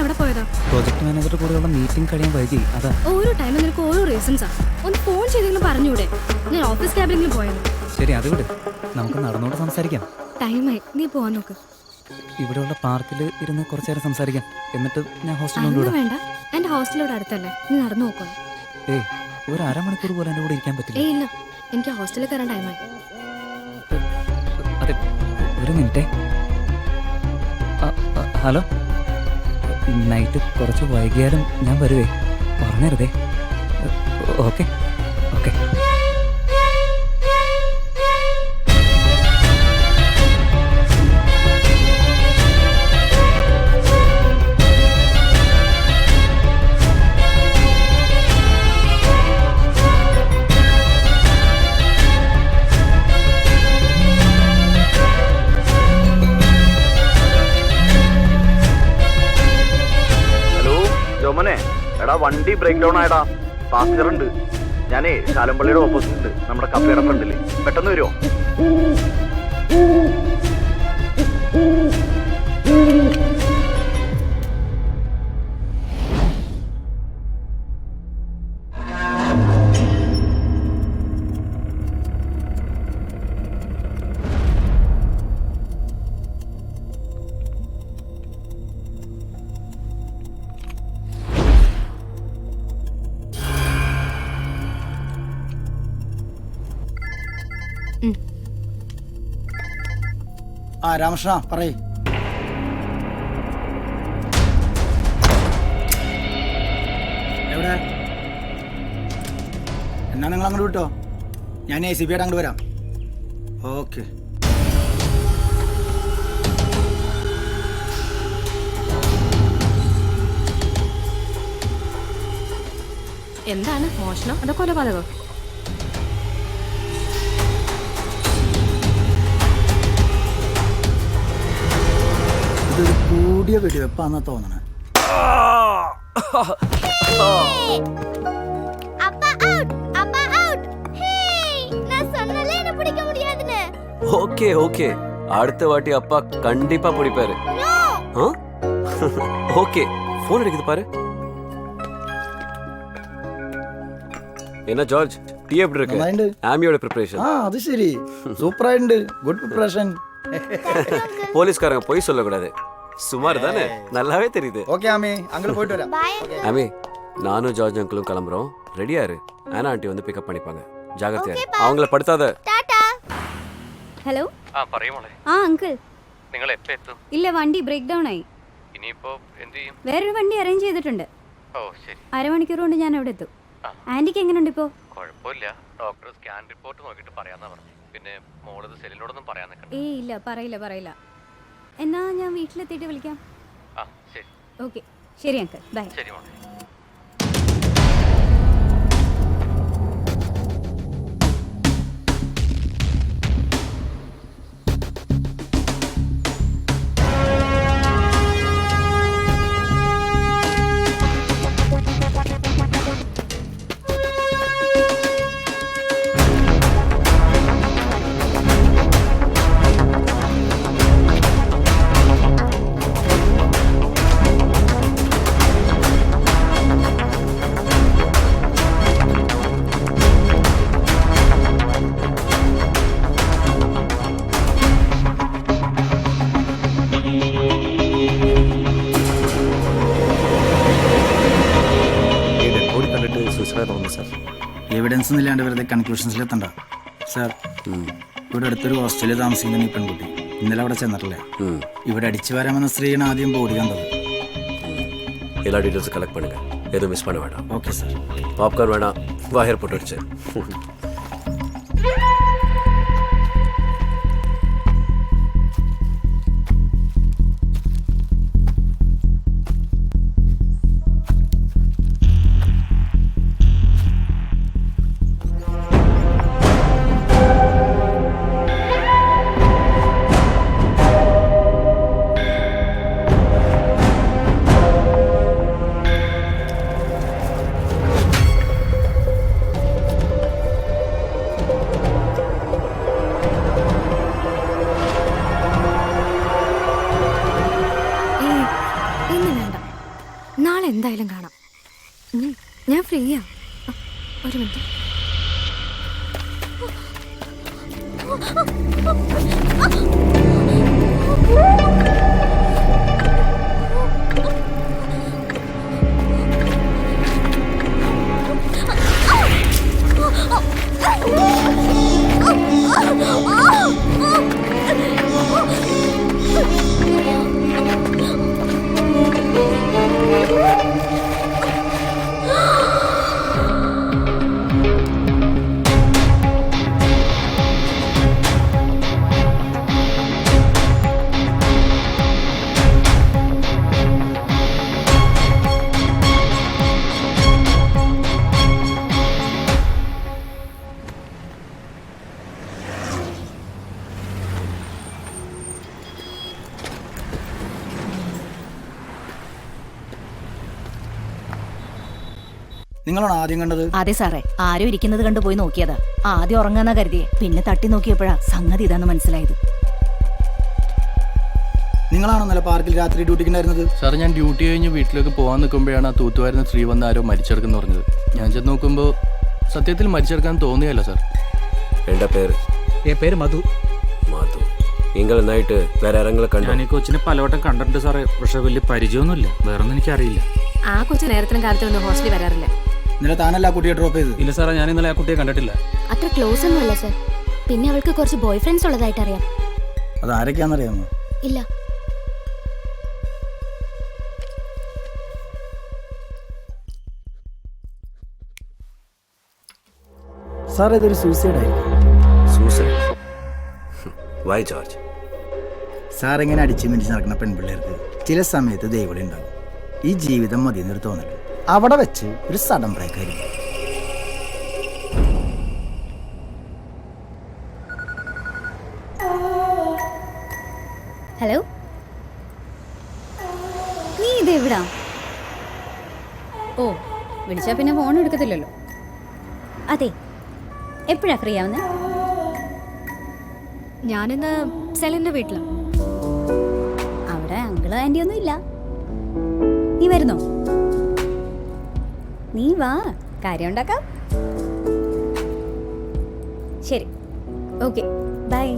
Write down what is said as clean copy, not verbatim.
എവിടെ പോയതാ? പ്രോജക്ട് മാനേജറുടെ കൂടെയുള്ള മീറ്റിംഗ് കഴിയാൻ വൈകി. അതാ. ഓരോ ടൈമിൽ നിനക്ക് ഓരോ റീസൺസാ. ഒന്ന് ഫോൺ ചെയ്തെങ്കിലും പറഞ്ഞൂടെ? ഞാൻ ഓഫീസ് ക്യാബിനെങ്കിലും പോയത്. ശരി, അത് വിട്. നമുക്ക് നടന്നോണ്ട് സംസാരിക്കാം. ടൈമായി, നീ പോവാൻ നോക്ക്. ഇവിടെയുള്ള പാർക്കിൽ ഇരുന്ന് കുറച്ചു നേരം സംസാരിക്കാം. എന്നിട്ട് ഞാൻ ഹോസ്റ്റലിൽ ഒന്നും വേണ്ട, എന്റെ ഹോസ്റ്റലോട് അടുത്തല്ലേ, നീ നടന്നു നോക്കണം. ഏയ്, ഒരു അരമണിക്കൂർ പോലും എൻ്റെ കൂടെ ഇരിക്കാൻ പറ്റില്ല. ഏയ് ഇല്ല, എനിക്ക് ഹോസ്റ്റലിൽ കയറാൻ ടൈമായി. അതെ, ഒരു മിനിറ്റേ. ഹലോ, നൈറ്റ് കുറച്ച് വൈകിയാലും ഞാൻ വരുവേ, പറഞ്ഞരുതേ. Okay okay. എടാ, വണ്ടി ബ്രേക്ക് ഡൗൺ ആയടാ. പാസഞ്ചർ ഉണ്ട്. ഞാനേ ശാലമ്പള്ളിയുടെ ഓപ്പോസിറ്റ് നമ്മുടെ കഫേയുടെ ഫ്രണ്ടില്. പെട്ടെന്ന് വരുമോ? രാമകൃഷ്ണ പറയ്. എവിടെ? എന്നാ നിങ്ങൾ അങ്ങോട്ട് വിട്ടോ, ഞാൻ ACB അങ്ങോട്ട് വരാം. ഓക്കെ. എന്താണ് മോഷണം അതോ കൊലപാതകോ? ഇതൊരു കൂടിയ വെടിവെപ്പാന്നാ തോന്നണേ. ஓகே ஓகே, அடுத்த வாட்டி அப்பா கண்டிப்பா பிடிப்பாரு. ஓகே, போன் அடிக்குது பாரு. என்ன ஜார்ஜ், டீ எப்படி இருக்கு? ஆமியோட ப்ரிப்பரேஷன். അത് ശരി, സൂപ്പർ ആയിട്ടുണ്ട്. Good preparation. போலீஸ்காரங்க போய் சொல்லக்கூடாது. சுமார் தானே, நல்லாவே தெரியுது. ஓகே ஆமி, அங்க போயிட்டு வரேன். ஆமி, நானும் ஜார்ஜ் அங்கிளும் கிளம்புறோம். ரெடியா இரு. ஆனா ஆண்டி வந்து பிக்கப் பண்ணிப்பாங்க. ஜாகிரதையா இரு. அவங்கள படுத்தாத. ഹലോ. പറയുമോളെ. അങ്കിൾ, നിങ്ങൾ എപ്പോ എത്തും? ഇല്ല, വണ്ടി ബ്രേക്ക് ഡൗൺ ആയി. ഇനിയിപ്പോ എന്ത് ചെയ്യും? വേറൊരു വണ്ടി അറേഞ്ച് ചെയ്തിട്ടുണ്ട്. ഓ ശരി. അരമണിക്കൂർ കൊണ്ട് ഞാൻ അവിടെ എത്തും. ആന്റിക്ക് എങ്ങനെയുണ്ട് ഇപ്പോ? കുഴപ്പമില്ല. ഡോക്ടർ സ്കാൻ റിപ്പോർട്ട് നോക്കിയിട്ട് പറയാന്നാ പറഞ്ഞു. പിന്നെ മോളത് സെലിനോടൊന്നും പറയാൻ നിൽക്കണ്ട. ഏയ് ഇല്ല, പറയില്ല. എന്നാ ഞാൻ വീട്ടിലെത്തിയിട്ട് വിളിക്കാം. ആ ശരി. ഓക്കെ ശരി അങ്കിൾ, ബൈ. ശരി മോളെ. എവിഡൻസ് ഇല്ലാണ്ട് വെറുതെ കൺക്ലൂഷൻസിൽ എത്തണ്ട സാർ. ഇവിടെ അടുത്തൊരു ഹോസ്റ്റലിൽ താമസിക്കുന്ന ഈ പെൺകുട്ടി ഇന്നലെ അവിടെ ചെന്നിട്ടില്ലേ? ഇവിടെ അടിച്ചു വരാമെന്ന സ്ത്രീയാണ് ആദ്യം ബോഡി കണ്ടത്. എല്ലാ ഡീറ്റെയിൽസ് കളക്ട് பண்ணுங்க, எதுவும் மிஸ் பண்ண வேண்டாம். Okay sir. பாப்கார்ன் வேணாம், வாயர் போட்டு வச்சு. എന്തായാലും കാണാം. ഞാൻ ഫ്രീയാ. ഒരു മിനിറ്റ്. നിങ്ങളാണ് ആദ്യം കണ്ടത്? അതെ സാറേ, ആരും ഇരിക്കുന്നത് കണ്ടു പോയി നോക്കിയതാ. ആദ്യം ഉറങ്ങാന്നാ കരുതിയേ, പിന്നെ തട്ടി നോക്കിയപ്പോഴാ സംഗതി ഇതാന്ന് മനസ്സിലായത്. നിങ്ങളാണോ ഇന്നലെ പാർക്കിൽ രാത്രി ഡ്യൂട്ടിക്ക് ഉണ്ടായിരുന്നത്? സാർ, ഞാൻ ഡ്യൂട്ടി കഴിഞ്ഞ് വീട്ടിലേക്ക് പോകാൻ നിൽക്കുമ്പോഴാണ് ആ തൂത്തുവാരുന്ന സ്ത്രീ വന്ന് ആരോ മരിച്ചെടുക്കുന്നു പറഞ്ഞത്. ഞാൻ ചെന്ന് നോക്കുമ്പോൾ സത്യത്തിൽ മരിച്ചെടുക്കാൻ തോന്നിയല്ല സാർ. എന്റെ പേര് പേര് മധു. മാധു. നിങ്ങൾ നൈറ്റ് വേറെ ആരെങ്കിലും കണ്ടോ? ഞാൻ ഈ കൊച്ചിനെ പലവട്ടം കണ്ടിട്ടുണ്ട് സാറേ, പക്ഷെ വലിയ പരിചയമൊന്നുമില്ല. വേറൊന്നും എനിക്കറിയില്ല. ആ കൊച്ചു നേരത്തിനും കാലത്തിനൊന്നും ഹോസ്റ്റലിൽ വരാറില്ല. ഇന്നലെ താനല്ല ആ കുട്ടിയെ ഡ്രോപ്പ് ചെയ്തത്? ഇല്ല സാറേ, ഞാൻ ഇന്നലെ ആ കുട്ടിയെ കണ്ടിട്ടില്ല. അത്ര ക്ലോസ് ഒന്നുമല്ല സർ. പിന്നെ അവൾക്ക് കുറച്ച് ബോയ് ഫ്രണ്ട്സ് ഉള്ളതായിട്ട് അറിയാം. അത് ആരൊക്കെയാണെന്നറിയാമോ? ഇല്ല. സാർ, ഇതൊരു സൂസൈഡ് ആയിരിക്കും. സൂസൈഡ്? Y George? സാർ, ഇങ്ങനെ അടിച്ചു മിനിച്ച് നടക്കുന്ന പെൺപിള്ളേർക്ക് ചില സമയത്ത് ദൈവം ഉണ്ടാകും. ഈ ജീവിതം മതി എന്നൊരു തോന്നല് അവിടെ വെച്ച് ഒരു സഡൻ ബ്രേക്ക് ആയിരിക്കും. ഹലോ, നീ ഇതെവിടാ? ഓ, വിളിച്ചാ പിന്നെ ഫോൺ എടുക്കത്തില്ലല്ലോ. അതെ, എപ്പോഴാ ഫ്രീ ആവുന്നത്? ഞാനിന്ന് സെലിന്റെ വീട്ടിലാ. അവിടെ അങ്കിള് ആന്റി ഒന്നും ഇല്ല. നീ വരുന്നോ? നീ വാ, കാര്യം ഉണ്ടാക്കാം. ശരി, ഓക്കെ, ബൈ.